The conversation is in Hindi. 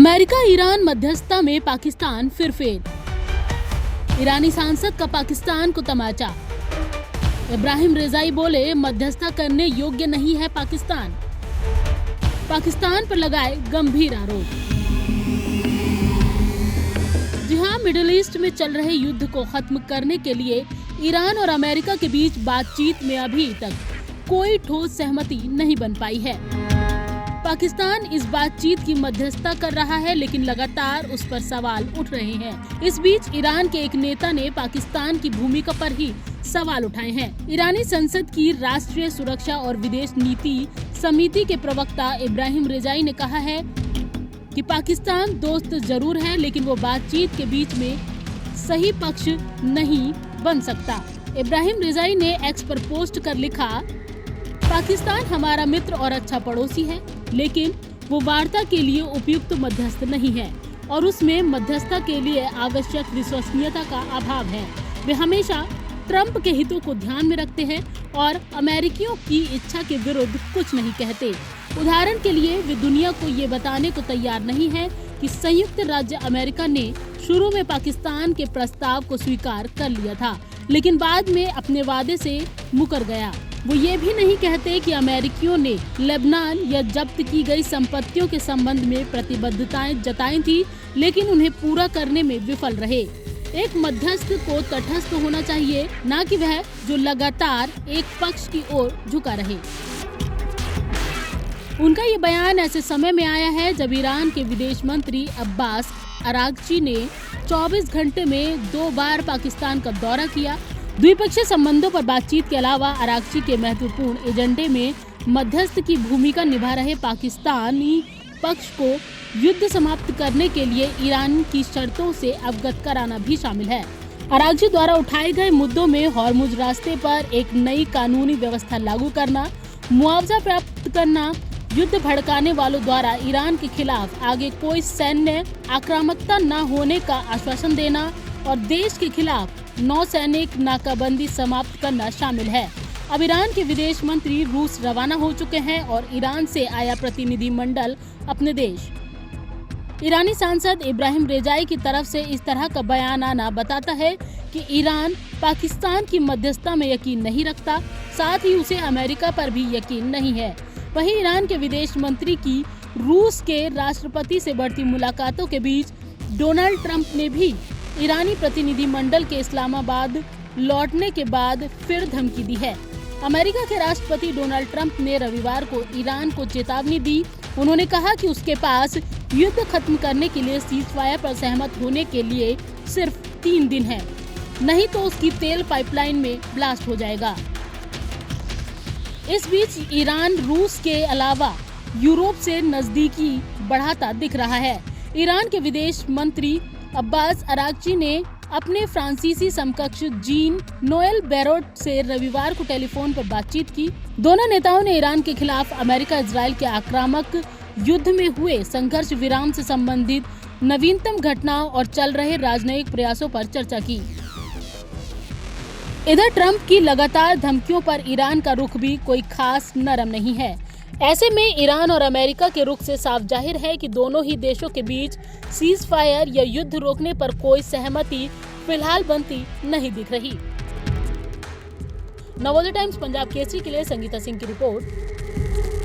अमेरिका ईरान मध्यस्थता में पाकिस्तान फिर फेल। ईरानी सांसद का पाकिस्तान को तमाचा। इब्राहिम रेजाई बोले मध्यस्थता करने योग्य नहीं है पाकिस्तान। पाकिस्तान पर लगाए गंभीर आरोप। जी हां, मिडिल ईस्ट में चल रहे युद्ध को खत्म करने के लिए ईरान और अमेरिका के बीच बातचीत में अभी तक कोई ठोस सहमति नहीं बन पाई है। पाकिस्तान इस बातचीत की मध्यस्थता कर रहा है, लेकिन लगातार उस पर सवाल उठ रहे हैं। इस बीच ईरान के एक नेता ने पाकिस्तान की भूमिका पर ही सवाल उठाए हैं। ईरानी संसद की राष्ट्रीय सुरक्षा और विदेश नीति समिति के प्रवक्ता इब्राहिम रेजाई ने कहा है कि पाकिस्तान दोस्त जरूर है, लेकिन वो बातचीत के बीच में सही पक्ष नहीं बन सकता। इब्राहिम रेजाई ने एक्स पर पोस्ट कर लिखा, पाकिस्तान हमारा मित्र और अच्छा पड़ोसी है, लेकिन वो वार्ता के लिए उपयुक्त मध्यस्थ नहीं है और उसमें मध्यस्थता के लिए आवश्यक विश्वसनीयता का अभाव है। वे हमेशा ट्रंप के हितों को ध्यान में रखते हैं और अमेरिकियों की इच्छा के विरुद्ध कुछ नहीं कहते। उदाहरण के लिए वे दुनिया को ये बताने को तैयार नहीं है कि संयुक्त राज्य अमेरिका ने शुरू में पाकिस्तान के प्रस्ताव को स्वीकार कर लिया था, लेकिन बाद में अपने वादे से मुकर गया। वो ये भी नहीं कहते कि अमेरिकियों ने लेबनान या जब्त की गई संपत्तियों के संबंध में प्रतिबद्धताएं जताई थी, लेकिन उन्हें पूरा करने में विफल रहे। एक मध्यस्थ को तटस्थ होना चाहिए, न कि वह जो लगातार एक पक्ष की ओर झुका रहे। उनका ये बयान ऐसे समय में आया है जब ईरान के विदेश मंत्री अब्बास अरागची ने 24 घंटे में 2 बार पाकिस्तान का दौरा किया। द्विपक्षीय संबंधों पर बातचीत के अलावा अरागची के महत्वपूर्ण एजेंडे में मध्यस्थ की भूमिका निभा रहे पाकिस्तानी पक्ष को युद्ध समाप्त करने के लिए ईरान की शर्तों से अवगत कराना भी शामिल है। अरागची द्वारा उठाए गए मुद्दों में हॉर्मुज रास्ते पर एक नई कानूनी व्यवस्था लागू करना, मुआवजा प्राप्त करना, युद्ध भड़काने वालों द्वारा ईरान के खिलाफ आगे कोई सैन्य आक्रामकता न होने का आश्वासन देना और देश के खिलाफ नौसैनिक नाकाबंदी समाप्त करना शामिल है। अब ईरान के विदेश मंत्री रूस रवाना हो चुके हैं और ईरान से आया प्रतिनिधि मंडल अपने देश। ईरानी सांसद इब्राहिम रेजाई की तरफ से इस तरह का बयान आना बताता है कि ईरान पाकिस्तान की मध्यस्थता में यकीन नहीं रखता, साथ ही उसे अमेरिका पर भी यकीन नहीं है। वहीं ईरान के विदेश मंत्री की रूस के राष्ट्रपति से बढ़ती मुलाकातों के बीच डोनाल्ड ट्रंप ने भी ईरानी प्रतिनिधि मंडल के इस्लामाबाद लौटने के बाद फिर धमकी दी है। अमेरिका के राष्ट्रपति डोनाल्ड ट्रंप ने रविवार को ईरान को चेतावनी दी। उन्होंने कहा कि उसके पास युद्ध खत्म करने के लिए सीज़फायर पर सहमत होने के लिए सिर्फ 3 दिन है, नहीं तो उसकी तेल पाइपलाइन में ब्लास्ट हो जाएगा। इस बीच ईरान रूस के अलावा यूरोप से नजदीकी बढ़ाता दिख रहा है। ईरान के विदेश मंत्री अब्बास अरागची ने अपने फ्रांसीसी समकक्ष जीन नोएल बैरोट से रविवार को टेलीफोन पर बातचीत की। दोनों नेताओं ने ईरान के खिलाफ अमेरिका इजराइल के आक्रामक युद्ध में हुए संघर्ष विराम से संबंधित नवीनतम घटनाओं और चल रहे राजनयिक प्रयासों पर चर्चा की। इधर ट्रंप की लगातार धमकियों पर ईरान का रुख भी कोई खास नरम नहीं है। ऐसे में ईरान और अमेरिका के रुख से साफ जाहिर है कि दोनों ही देशों के बीच सीज फायर या युद्ध रोकने पर कोई सहमति फिलहाल बनती नहीं दिख रही। नवोदय टाइम्स पंजाब केसरी के लिए संगीता सिंह की रिपोर्ट।